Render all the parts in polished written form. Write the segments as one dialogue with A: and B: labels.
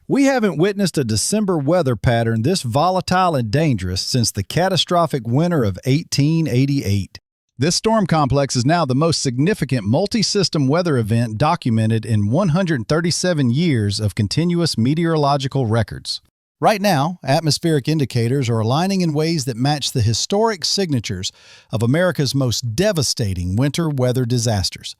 A: We haven't witnessed a December weather pattern this volatile and dangerous since the catastrophic winter of 1888. This storm complex is now the most significant multi-system weather event documented in 137 years of continuous meteorological records. Right now, atmospheric indicators are aligning in ways that match the historic signatures of America's most devastating winter weather disasters.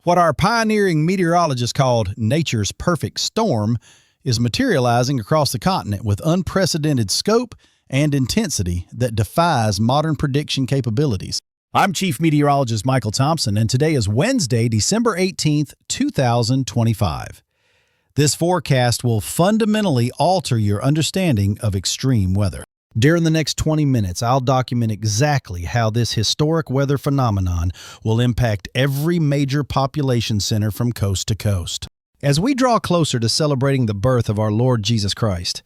A: What our pioneering meteorologists called nature's perfect storm is materializing across the continent with unprecedented scope and intensity that defies modern prediction capabilities. I'm Chief Meteorologist Michael Thompson, and today is Wednesday, December 18th, 2025. This forecast will fundamentally alter your understanding of extreme weather. During the next 20 minutes, I'll document exactly how this historic weather phenomenon will impact every major population center from coast to coast. As we draw closer to celebrating the birth of our Lord Jesus Christ,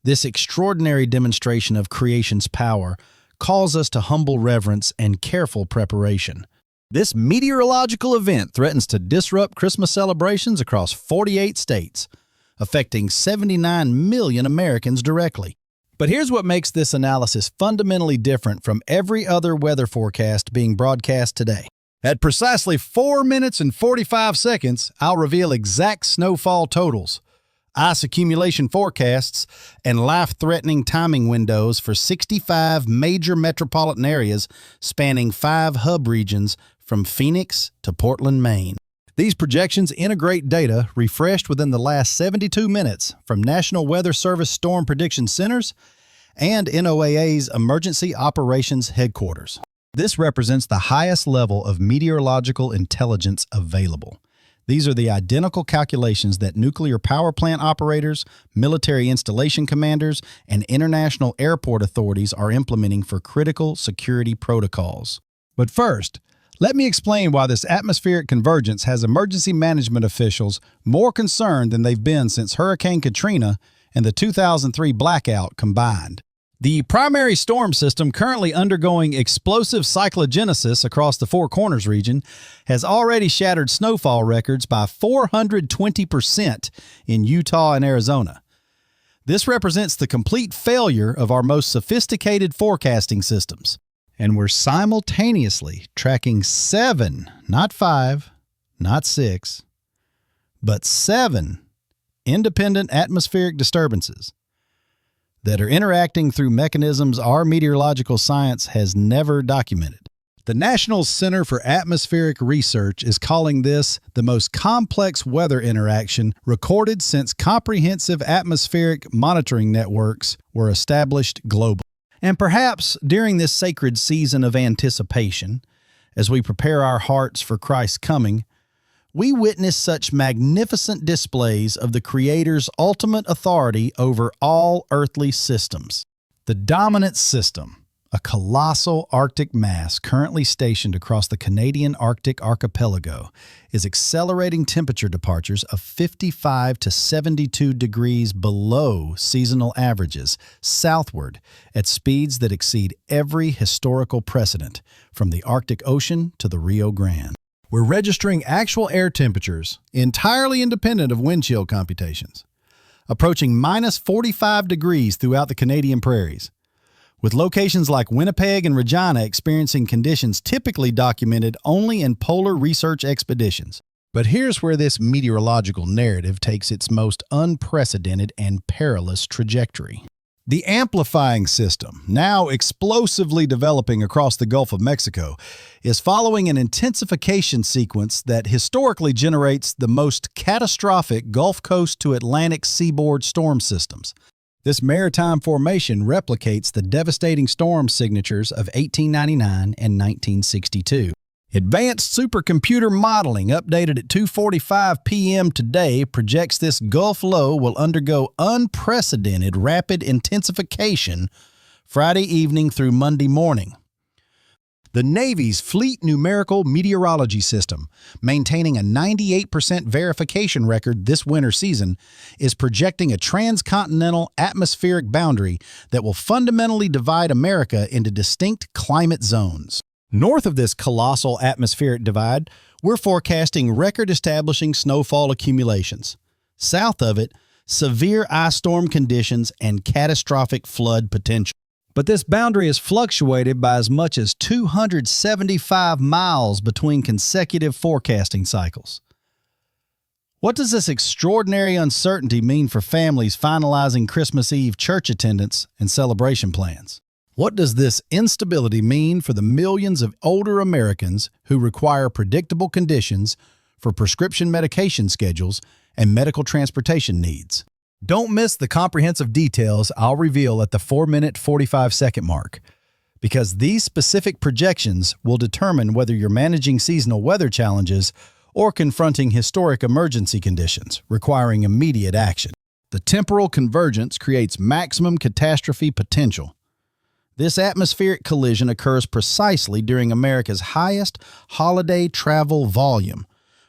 A: this extraordinary demonstration of creation's power calls us to humble reverence and careful preparation. This meteorological event threatens to disrupt Christmas celebrations across 48 states, affecting 79 million Americans directly. But here's what makes this analysis fundamentally different from every other weather forecast being broadcast today. At precisely 4 minutes and 45 seconds, I'll reveal exact snowfall totals, ice accumulation forecasts, and life-threatening timing windows for 65 major metropolitan areas spanning 5 hub regions from Phoenix to Portland, Maine. These projections integrate data refreshed within the last 72 minutes from National Weather Service Storm Prediction Centers and NOAA's Emergency Operations Headquarters. This represents the highest level of meteorological intelligence available. These are the identical calculations that nuclear power plant operators, military installation commanders, and international airport authorities are implementing for critical security protocols. But first, let me explain why this atmospheric convergence has emergency management officials more concerned than they've been since Hurricane Katrina and the 2003 blackout combined. The primary storm system currently undergoing explosive cyclogenesis across the Four Corners region has already shattered snowfall records by 420% in Utah and Arizona. This represents the complete failure of our most sophisticated forecasting systems. And we're simultaneously tracking 7, not 5, not 6, but 7 independent atmospheric disturbances that are interacting through mechanisms our meteorological science has never documented. The National Center for Atmospheric Research is calling this the most complex weather interaction recorded since comprehensive atmospheric monitoring networks were established globally. And perhaps during this sacred season of anticipation, as we prepare our hearts for Christ's coming, we witness such magnificent displays of the Creator's ultimate authority over all earthly systems. The dominant system, a colossal Arctic mass currently stationed across the Canadian Arctic archipelago, is accelerating temperature departures of 55 to 72 degrees below seasonal averages southward at speeds that exceed every historical precedent, from the Arctic Ocean to the Rio Grande. We're registering actual air temperatures entirely independent of wind chill computations, approaching minus 45 degrees throughout the Canadian prairies, with locations like Winnipeg and Regina experiencing conditions typically documented only in polar research expeditions. But here's where this meteorological narrative takes its most unprecedented and perilous trajectory. The amplifying system, now explosively developing across the Gulf of Mexico, is following an intensification sequence that historically generates the most catastrophic Gulf Coast to Atlantic seaboard storm systems. This maritime formation replicates the devastating storm signatures of 1899 and 1962. Advanced supercomputer modeling updated at 2:45 p.m. today projects this Gulf low will undergo unprecedented rapid intensification Friday evening through Monday morning. The Navy's Fleet Numerical Meteorology System, maintaining a 98% verification record this winter season, is projecting a transcontinental atmospheric boundary that will fundamentally divide America into distinct climate zones. North of this colossal atmospheric divide, we're forecasting record-establishing snowfall accumulations. South of it,
B: severe ice storm conditions, and catastrophic flood potential.
A: But this boundary is fluctuated by as much as 275 miles between consecutive forecasting cycles. What does this extraordinary uncertainty mean for families finalizing Christmas Eve church attendance and celebration plans? What does this instability mean for the millions of older Americans who require predictable conditions for prescription medication schedules and medical transportation needs? Don't miss the comprehensive details I'll reveal at the 4-minute, 45-second mark, because these specific projections will determine whether you're managing seasonal weather challenges or confronting historic emergency conditions requiring immediate action. The temporal convergence creates maximum catastrophe potential. This atmospheric collision occurs precisely during America's highest holiday travel volume,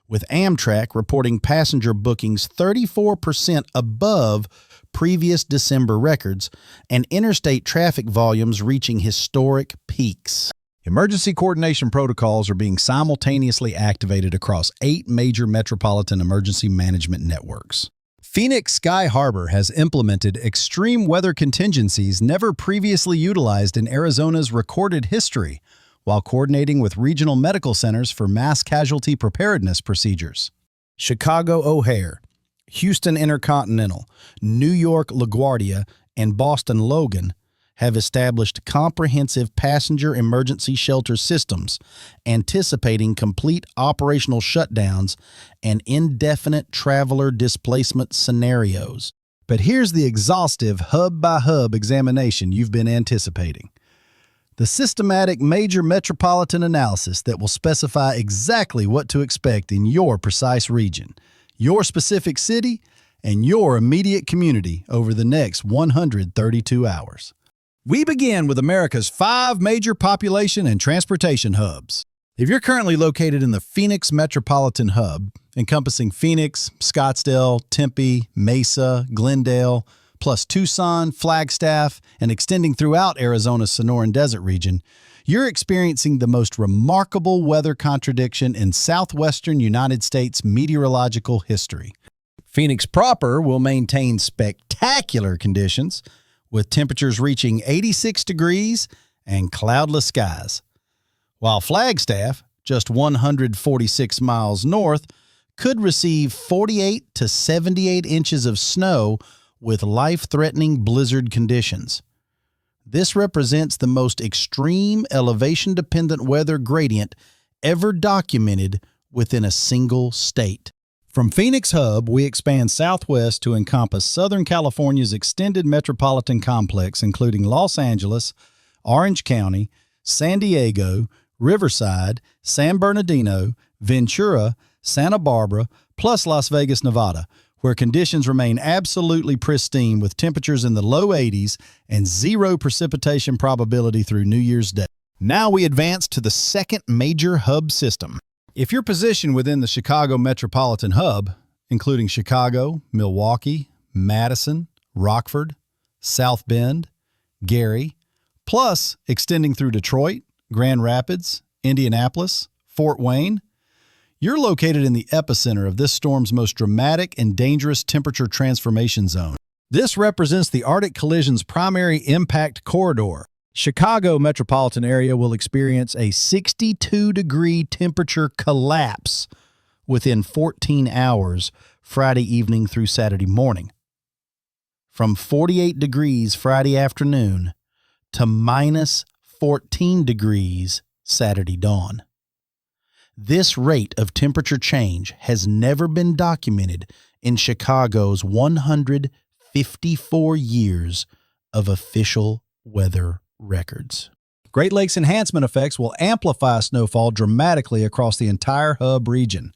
A: with Amtrak reporting passenger bookings 34% above previous December records and interstate traffic volumes reaching historic peaks. Emergency coordination protocols are being simultaneously activated across 8 major metropolitan emergency management networks. Phoenix Sky Harbor has implemented extreme weather contingencies never previously utilized in Arizona's recorded history, while coordinating with regional medical centers for mass casualty preparedness procedures. Chicago O'Hare, Houston Intercontinental, New York LaGuardia, and Boston Logan have established comprehensive passenger emergency shelter systems, anticipating complete operational shutdowns and indefinite traveler displacement scenarios. But here's the exhaustive hub-by-hub examination you've been anticipating. The systematic major metropolitan analysis that will specify exactly what to expect in your precise region, your specific city, and your immediate community over the next 132 hours. We begin with America's 5 major population and transportation hubs. If you're currently located in the Phoenix metropolitan hub, encompassing Phoenix, Scottsdale, Tempe, Mesa, Glendale, plus Tucson, Flagstaff, and extending throughout Arizona's Sonoran Desert region, you're experiencing the most remarkable weather contradiction in southwestern United States meteorological history. Phoenix proper will maintain spectacular conditions, with temperatures reaching 86 degrees and cloudless skies, while Flagstaff, just 146 miles north, could receive 48 to 78 inches of snow with life-threatening blizzard conditions. This represents the most extreme elevation-dependent weather gradient ever documented within a single state. From Phoenix Hub, we expand southwest to encompass Southern California's extended metropolitan complex, including Los Angeles, Orange County, San Diego, Riverside, San Bernardino, Ventura, Santa Barbara, plus Las Vegas, Nevada, where conditions remain absolutely pristine with temperatures in the low 80s and zero precipitation probability through New Year's Day. Now we advance to the second major hub system. If you're positioned within the Chicago metropolitan hub, including Chicago, Milwaukee, Madison, Rockford, South Bend, Gary, plus extending through Detroit, Grand Rapids, Indianapolis, Fort Wayne, you're located in the epicenter of this storm's most dramatic and dangerous temperature transformation zone. This represents the Arctic collision's primary impact corridor. Chicago metropolitan area will experience a 62-degree temperature collapse within 14 hours Friday evening through Saturday morning, from 48 degrees Friday afternoon to minus 14 degrees Saturday dawn. This rate of temperature change has never been documented in Chicago's 154 years of official weather records. Great Lakes enhancement effects will amplify snowfall dramatically across the entire hub region.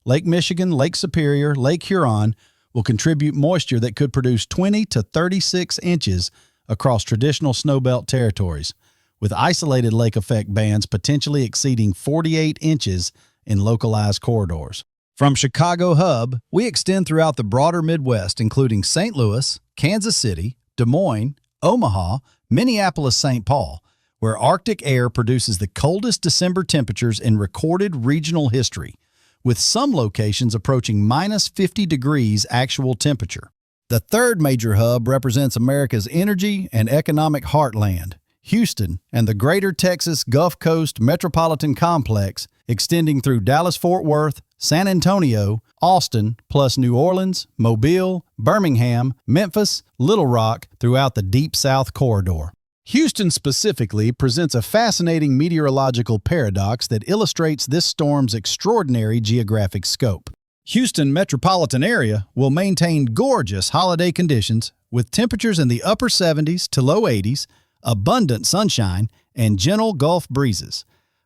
A: Lake Michigan, Lake Superior, Lake Huron will contribute moisture that could produce 20 to 36 inches across traditional snowbelt territories, with isolated lake effect bands potentially exceeding 48 inches in localized corridors. From Chicago Hub, we extend throughout the broader Midwest, including St. Louis, Kansas City, Des Moines, Omaha, Minneapolis-St. Paul, where Arctic air produces the coldest December temperatures in recorded regional history, with some locations approaching minus 50 degrees actual temperature. The third major hub represents America's energy and economic heartland, Houston and the Greater Texas Gulf Coast Metropolitan Complex, extending through Dallas-Fort Worth, San Antonio, Austin, plus New Orleans, Mobile, Birmingham, Memphis, Little Rock, throughout the Deep South Corridor. Houston specifically presents a fascinating meteorological paradox that illustrates this storm's extraordinary geographic scope. Houston metropolitan area will maintain gorgeous holiday conditions with temperatures in the upper 70s to low 80s, abundant sunshine, and gentle Gulf breezes,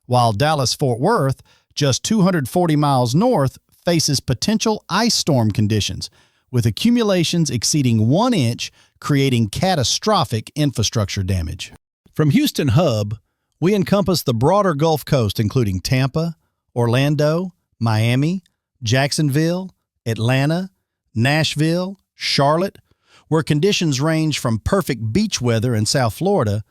A: while Dallas-Fort Worth, just 240 miles north, faces potential ice storm conditions, with accumulations exceeding 1 inch, creating catastrophic infrastructure damage. From Houston Hub, we encompass the broader Gulf Coast, including Tampa, Orlando, Miami, Jacksonville, Atlanta, Nashville, Charlotte, where conditions range from perfect beach weather in South Florida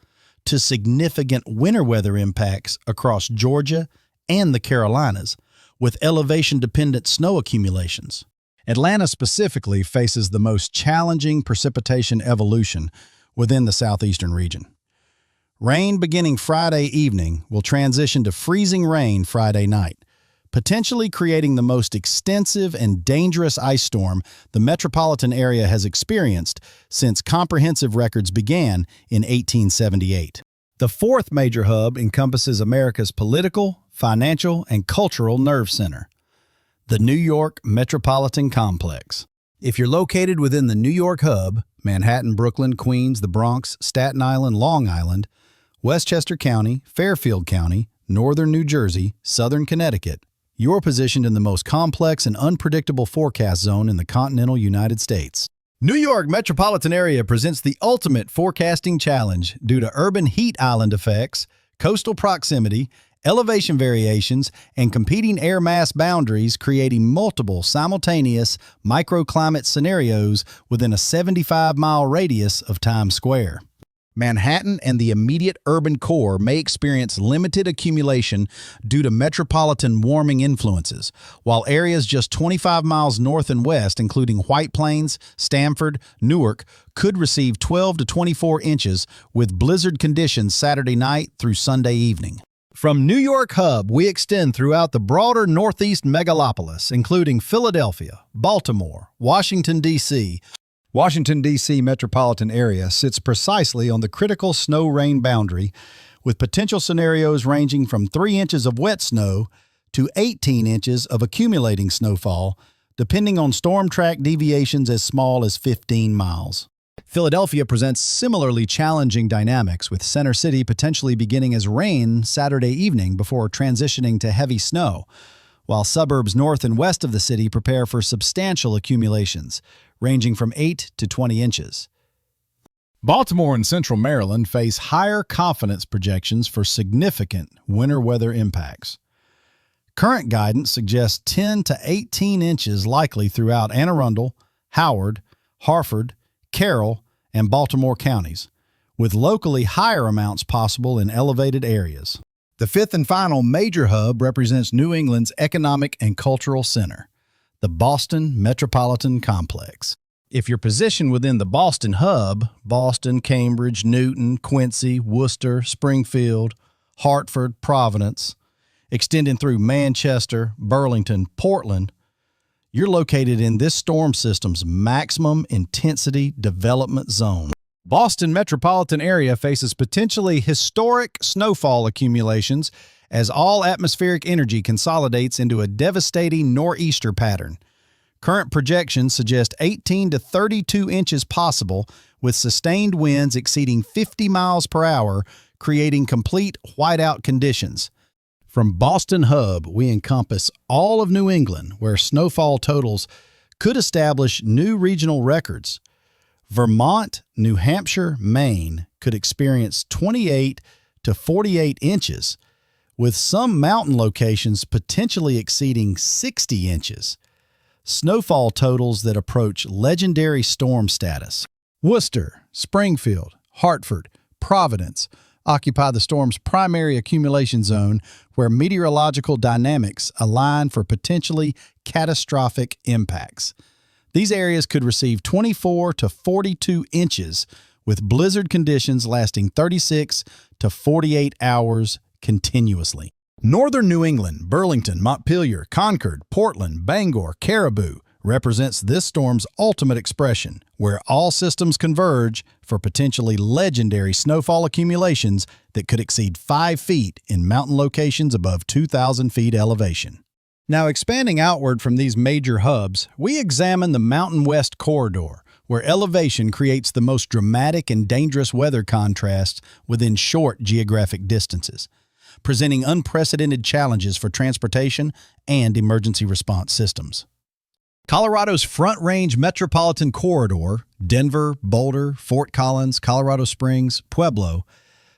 A: to significant winter weather impacts across Georgia and the Carolinas, with elevation-dependent snow accumulations. Atlanta specifically faces the most challenging precipitation evolution within the southeastern region. Rain beginning Friday evening will transition to freezing rain Friday night, potentially creating the most extensive and dangerous ice storm the metropolitan area has experienced since comprehensive records began in 1878. The fourth major hub encompasses America's political, financial, and cultural nerve center, the New York Metropolitan Complex. If you're located within the New York hub, Manhattan, Brooklyn, Queens, the Bronx, Staten Island, Long Island, Westchester County, Fairfield County, Northern New Jersey, Southern Connecticut, you're positioned in the most complex and unpredictable forecast zone in the continental United States. New York metropolitan area presents the ultimate forecasting challenge due to urban heat island effects, coastal proximity, elevation variations, and competing air mass boundaries, creating multiple simultaneous microclimate scenarios within a 75-mile radius of Times Square. Manhattan and the immediate urban core may experience limited accumulation due to metropolitan warming influences, while areas just 25 miles north and west, including White Plains, Stamford, Newark, could receive 12 to 24 inches with blizzard conditions Saturday night through Sunday evening. From New York Hub, we extend throughout the broader Northeast megalopolis, including Philadelphia, Baltimore, Washington, D.C., Washington, D.C. metropolitan area sits precisely on the critical snow-rain boundary, with potential scenarios ranging from 3 inches of wet snow to 18 inches of accumulating snowfall, depending on storm track deviations as small as 15 miles. Philadelphia presents similarly challenging dynamics, with Center City potentially beginning as rain Saturday evening before transitioning to heavy snow, while suburbs north and west of the city prepare for substantial accumulations, ranging from 8 to 20 inches. Baltimore and Central Maryland face higher confidence projections for significant winter weather impacts. Current guidance suggests 10 to 18 inches likely throughout Anne Arundel, Howard, Harford, Carroll, and Baltimore counties, with locally higher amounts possible in elevated areas. The fifth and final major hub represents New England's economic and cultural center, the Boston Metropolitan Complex. If you're positioned within the Boston hub, Boston, Cambridge, Newton, Quincy, Worcester, Springfield, Hartford, Providence, extending through Manchester, Burlington, Portland, you're located in this storm system's maximum intensity development zone. Boston metropolitan area faces potentially historic snowfall accumulations as all atmospheric energy consolidates into a devastating nor'easter pattern. Current projections suggest 18 to 32 inches possible, with sustained winds exceeding 50 miles per hour, creating complete whiteout conditions. From Boston Hub, we encompass all of New England, where snowfall totals could establish new regional records. Vermont, New Hampshire, Maine could experience 28 to 48 inches, with some mountain locations potentially exceeding 60 inches. Snowfall totals that approach legendary storm status. Worcester, Springfield, Hartford, Providence occupy the storm's primary accumulation zone, where meteorological dynamics align for potentially catastrophic impacts. These areas could receive 24 to 42 inches, with blizzard conditions lasting 36 to 48 hours continuously. Northern New England, Burlington, Montpelier, Concord, Portland, Bangor, Caribou represents this storm's ultimate expression, where all systems converge for potentially legendary snowfall accumulations that could exceed 5 feet in mountain locations above 2,000 feet elevation. Now, expanding outward from these major hubs, we examine the Mountain West Corridor, where elevation creates the most dramatic and dangerous weather contrasts within short geographic distances, presenting unprecedented challenges for transportation and emergency response systems. Colorado's Front Range Metropolitan Corridor, Denver, Boulder, Fort Collins, Colorado Springs, Pueblo,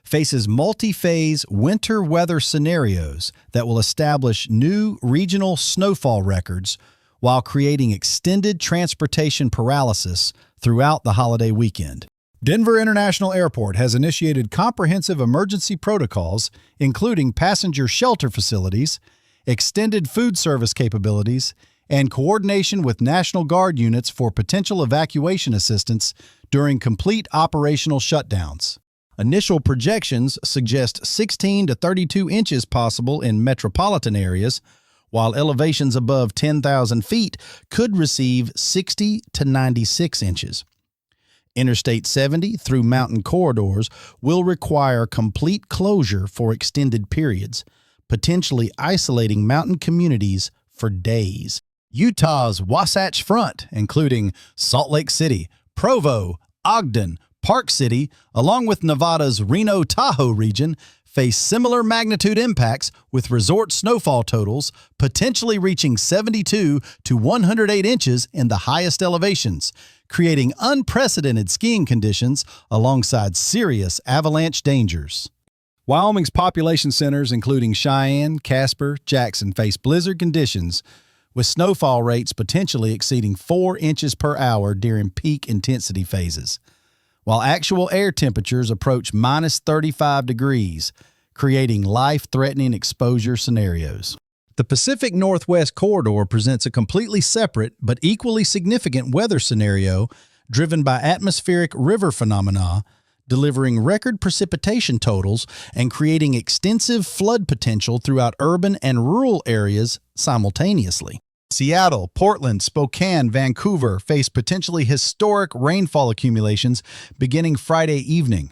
A: faces multi-phase winter weather scenarios that will establish new regional snowfall records while creating extended transportation paralysis throughout the holiday weekend. Denver International Airport has initiated comprehensive emergency protocols, including passenger shelter facilities, extended food service capabilities, and coordination with National Guard units for potential evacuation assistance during complete operational shutdowns. Initial projections suggest 16 to 32 inches possible in metropolitan areas, while elevations above 10,000 feet could receive 60 to 96 inches. Interstate 70 through mountain corridors will require complete closure for extended periods, potentially isolating mountain communities for days. Utah's Wasatch Front, including Salt Lake City, Provo, Ogden, Park City, along with Nevada's Reno-Tahoe region, face similar magnitude impacts, with resort snowfall totals potentially reaching 72 to 108 inches in the highest elevations, creating unprecedented skiing conditions alongside serious avalanche dangers. Wyoming's population centers, including Cheyenne, Casper, Jackson, face blizzard conditions, with snowfall rates potentially exceeding 4 inches per hour during peak intensity phases, while actual air temperatures approach minus 35 degrees, creating life-threatening exposure scenarios. The Pacific Northwest Corridor presents a completely separate but equally significant weather scenario driven by atmospheric river phenomena, delivering record precipitation totals and creating extensive flood potential throughout urban and rural areas simultaneously. Seattle, Portland, Spokane, Vancouver face potentially historic rainfall accumulations beginning Friday evening.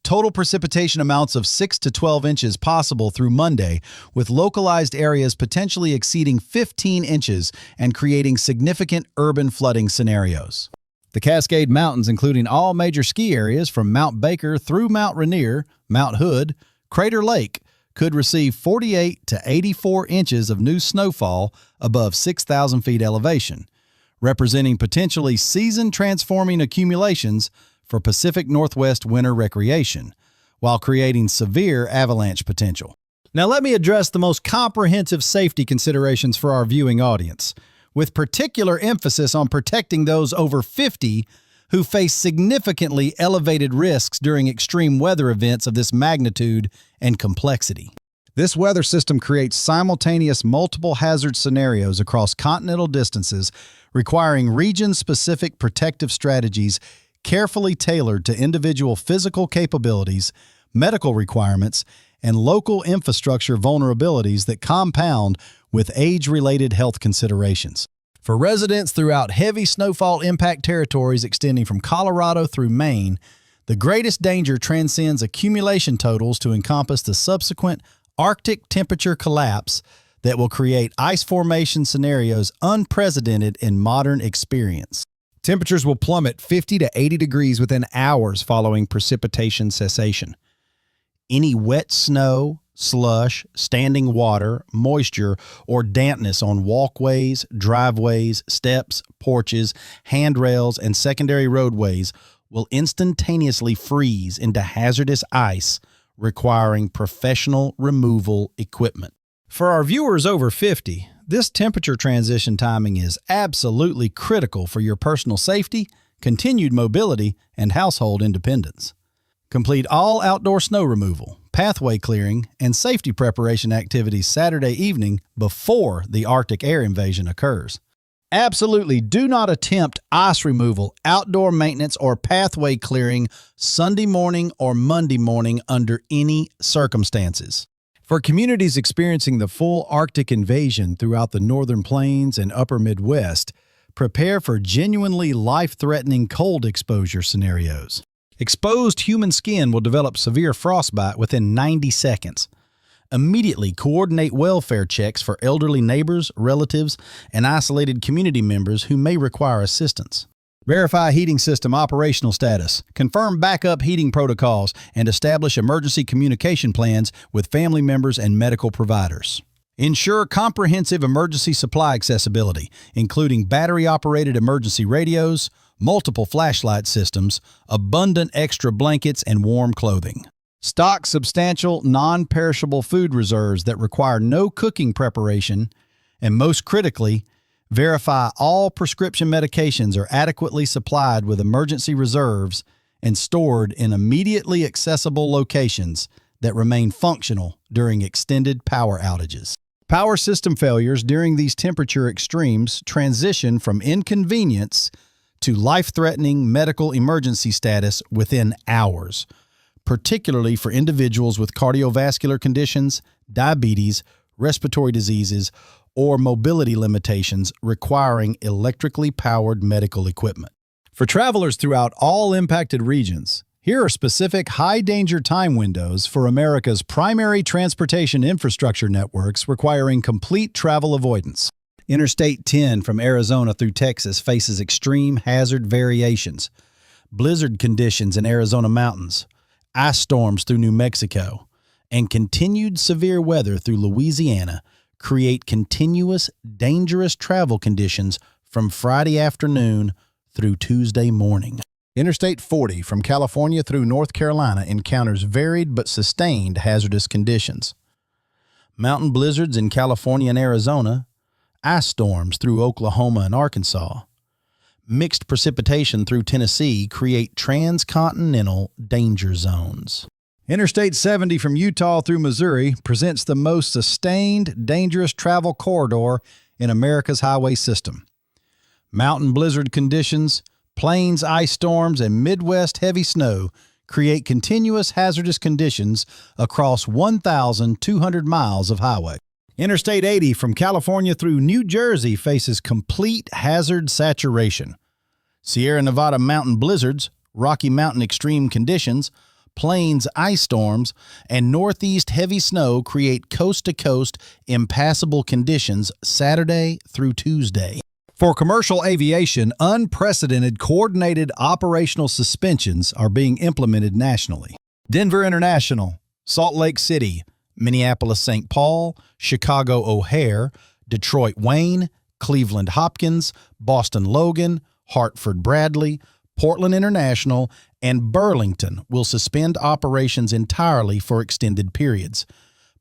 A: Total precipitation amounts of 6 to 12 inches possible through Monday, with localized areas potentially exceeding 15 inches and creating significant urban flooding scenarios. The Cascade Mountains, including all major ski areas from Mount Baker through Mount Rainier, Mount Hood, Crater Lake, could receive 48 to 84 inches of new snowfall above 6,000 feet elevation, representing potentially season-transforming accumulations for Pacific Northwest winter recreation, while creating severe avalanche potential. Now let me address the most comprehensive safety considerations for our viewing audience, with particular emphasis on protecting those over 50 who face significantly elevated risks during extreme weather events of this magnitude and complexity. This weather system creates simultaneous multiple hazard scenarios across continental distances, requiring region-specific protective strategies carefully tailored to individual physical capabilities, medical requirements, and local infrastructure vulnerabilities that compound with age-related health considerations. For residents throughout heavy snowfall impact territories extending from Colorado through Maine, the greatest danger transcends accumulation totals to encompass the subsequent Arctic temperature collapse that will create ice formation scenarios unprecedented in modern experience. Temperatures will plummet 50 to 80 degrees within hours following precipitation cessation. Any wet snow, slush, standing water, moisture, or dampness on walkways, driveways, steps, porches, handrails, and secondary roadways will instantaneously freeze into hazardous ice, requiring professional removal equipment. For our viewers over 50, this temperature transition timing is absolutely critical for your personal safety, continued mobility, and household independence. Complete all outdoor snow removal, pathway clearing, and safety preparation activities Saturday evening before the Arctic air invasion occurs.
B: Absolutely do not attempt ice removal, outdoor maintenance, or pathway clearing Sunday morning or Monday morning under any circumstances.
A: For communities experiencing the full Arctic invasion throughout the northern plains and upper Midwest, prepare for genuinely life-threatening cold exposure scenarios. Exposed human skin will develop severe frostbite within 90 seconds. Immediately coordinate welfare checks for elderly neighbors, relatives, and isolated community members who may require assistance. Verify heating system operational status, confirm backup heating protocols, and establish emergency communication plans with family members and medical providers. Ensure comprehensive emergency supply accessibility, including battery-operated emergency radios, multiple flashlight systems, abundant extra blankets, and warm clothing. Stock substantial, non-perishable food reserves that require no cooking preparation, and most critically, verify all prescription medications are adequately supplied with emergency reserves and stored in immediately accessible locations that remain functional during extended power outages. Power system failures during these temperature extremes transition from inconvenience to life-threatening medical emergency status within hours, particularly for individuals with cardiovascular conditions, diabetes, respiratory diseases, or mobility limitations requiring electrically powered medical equipment. For travelers throughout all impacted regions, here are specific high-danger time windows for America's primary transportation infrastructure networks requiring complete travel avoidance. Interstate 10 from Arizona through Texas faces extreme hazard variations, blizzard conditions in Arizona mountains, ice storms through New Mexico, and continued severe weather through Louisiana create continuous, dangerous travel conditions from Friday afternoon through Tuesday morning. Interstate 40 from California through North Carolina encounters varied but sustained hazardous conditions. Mountain blizzards in California and Arizona, ice storms through Oklahoma and Arkansas, mixed precipitation through Tennessee create transcontinental danger zones. Interstate 70 from Utah through Missouri presents the most sustained, dangerous travel corridor in America's highway system. Mountain blizzard conditions, plains ice storms, and Midwest heavy snow create continuous hazardous conditions across 1,200 miles of highway. Interstate 80 from California through New Jersey faces complete hazard saturation. Sierra Nevada mountain blizzards, Rocky Mountain extreme conditions, plains ice storms, and Northeast heavy snow create coast-to-coast impassable conditions Saturday through Tuesday. For commercial aviation, unprecedented coordinated operational suspensions are being implemented nationally. Denver International, Salt Lake City, Minneapolis-St. Paul, Chicago O'Hare, Detroit Wayne, Cleveland Hopkins, Boston Logan, Hartford Bradley, Portland International, and Burlington will suspend operations entirely for extended periods.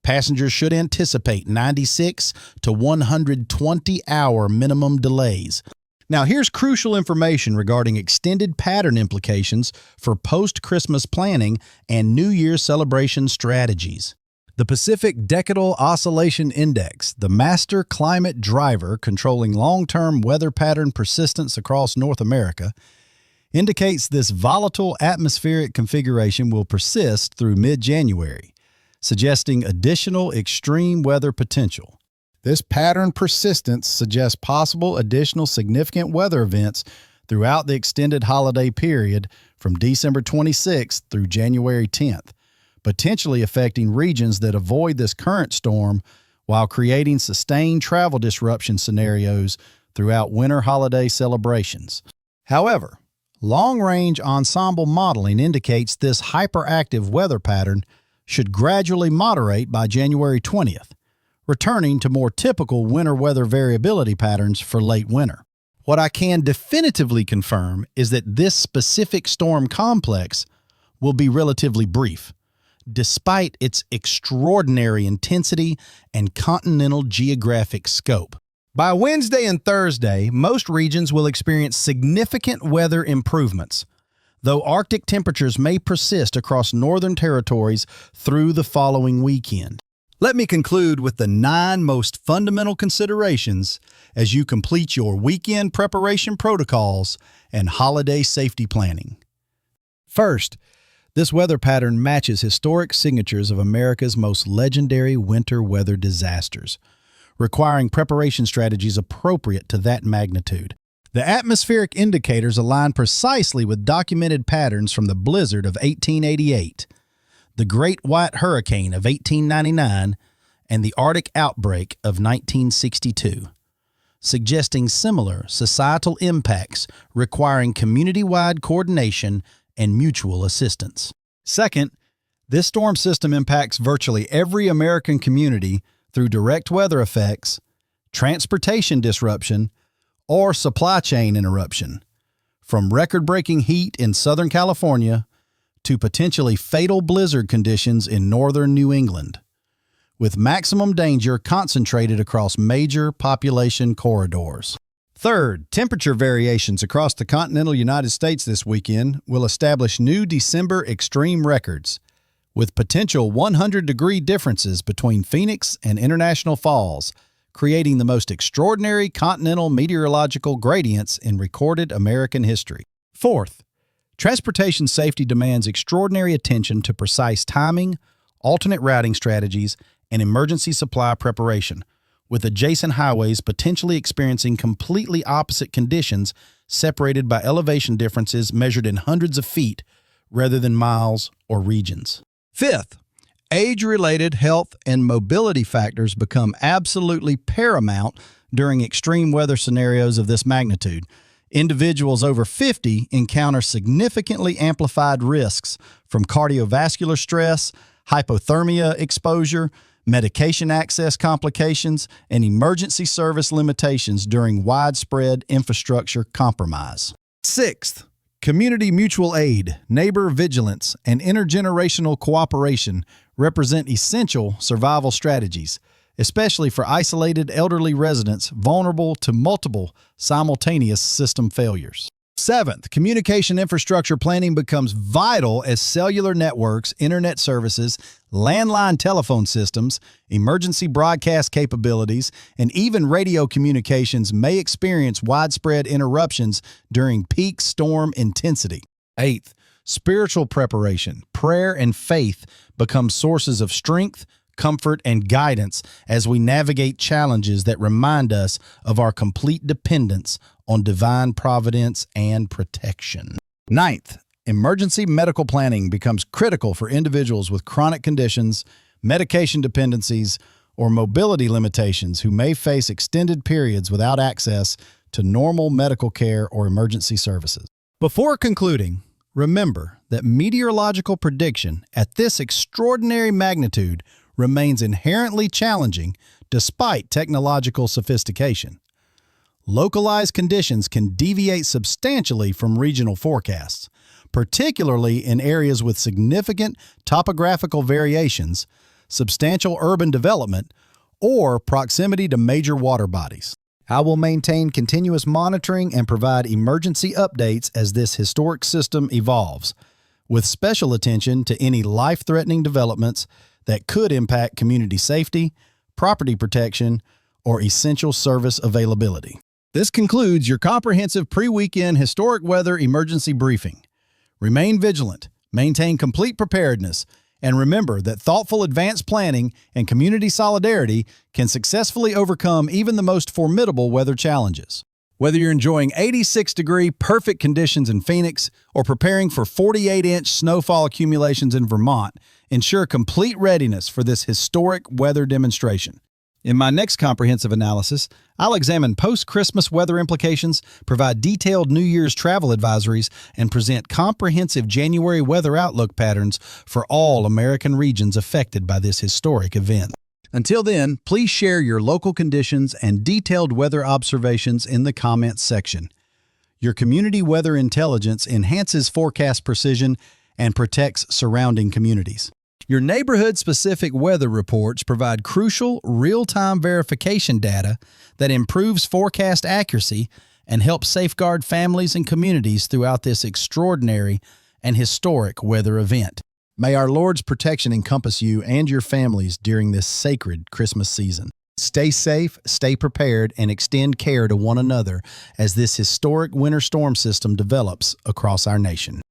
A: Passengers should anticipate 96 to 120-hour minimum delays. Now, here's crucial information regarding extended pattern implications for post-Christmas planning and New Year celebration strategies. The Pacific Decadal Oscillation Index, the master climate driver controlling long-term weather pattern persistence across North America, indicates this volatile atmospheric configuration will persist through mid-January, suggesting additional extreme weather potential. This pattern persistence suggests possible additional significant weather events throughout the extended holiday period from December 26th through January 10th, potentially affecting regions that avoid this current storm while creating sustained travel disruption scenarios throughout winter holiday celebrations. However, long-range ensemble modeling indicates this hyperactive weather pattern should gradually moderate by January 20th, returning to more typical winter weather variability patterns for late winter. What I can definitively confirm is that this specific storm complex will be relatively brief, despite its extraordinary intensity and continental geographic scope. By Wednesday and Thursday, most regions will experience significant weather improvements, though Arctic temperatures may persist across northern territories through the following weekend. Let me conclude with the 9 most fundamental considerations as you complete your weekend preparation protocols and holiday safety planning. First, this weather pattern matches historic signatures of America's most legendary winter weather disasters, requiring preparation strategies appropriate to that magnitude. The atmospheric indicators align precisely with documented patterns from the blizzard of 1888, the Great White Hurricane of 1899, and the Arctic outbreak of 1962, suggesting similar societal impacts requiring community-wide coordination and mutual assistance. Second, this storm system impacts virtually every American community through direct weather effects, transportation disruption, or supply chain interruption, from record-breaking heat in Southern California to potentially fatal blizzard conditions in northern New England, with maximum danger concentrated across major population corridors. Third, temperature variations across the continental United States this weekend will establish new December extreme records, with potential 100-degree differences between Phoenix and International Falls, creating the most extraordinary continental meteorological gradients in recorded American history. Fourth, transportation safety demands extraordinary attention to precise timing, alternate routing strategies, and emergency supply preparation, with adjacent highways potentially experiencing completely opposite conditions separated by elevation differences measured in hundreds of feet rather than miles or regions. Fifth, age-related health and mobility factors become absolutely paramount during extreme weather scenarios of this magnitude. Individuals over 50 encounter significantly amplified risks from cardiovascular stress, hypothermia exposure, medication access complications, and emergency service limitations during widespread infrastructure compromise. Sixth, community mutual aid, neighbor vigilance, and intergenerational cooperation represent essential survival strategies, especially for isolated elderly residents vulnerable to multiple simultaneous system failures. Seventh, communication infrastructure planning becomes vital as cellular networks, internet services, landline telephone systems, emergency broadcast capabilities, and even radio communications may experience widespread interruptions during peak storm intensity. Eighth, spiritual preparation, prayer, and faith become sources of strength, comfort, and guidance as we navigate challenges that remind us of our complete dependence on divine providence and protection. Ninth, emergency medical planning becomes critical for individuals with chronic conditions, medication dependencies, or mobility limitations who may face extended periods without access to normal medical care or emergency services. Before concluding, remember that meteorological prediction at this extraordinary magnitude remains inherently challenging despite technological sophistication. Localized conditions can deviate substantially from regional forecasts, particularly in areas with significant topographical variations, substantial urban development, or proximity to major water bodies. I will maintain continuous monitoring and provide emergency updates as this historic system evolves, with special attention to any life-threatening developments that could impact community safety, property protection, or essential service availability. This concludes your comprehensive pre-weekend historic weather emergency briefing. Remain vigilant, maintain complete preparedness, and remember that thoughtful advanced planning and community solidarity can successfully overcome even the most formidable weather challenges. Whether you're enjoying 86-degree perfect conditions in Phoenix or preparing for 48-inch snowfall accumulations in Vermont, ensure complete readiness for this historic weather demonstration. In my next comprehensive analysis, I'll examine post-Christmas weather implications, provide detailed New Year's travel advisories, and present comprehensive January weather outlook patterns for all American regions affected by this historic event. Until then, please share your local conditions and detailed weather observations in the comments section. Your community weather intelligence enhances forecast precision and protects surrounding communities. Your neighborhood-specific weather reports provide crucial, real-time verification data that improves forecast accuracy and helps safeguard families and communities throughout this extraordinary and historic weather event. May our Lord's protection encompass you and your families during this sacred Christmas season. Stay safe, stay prepared, and extend care to one another as this historic winter storm system develops across our nation.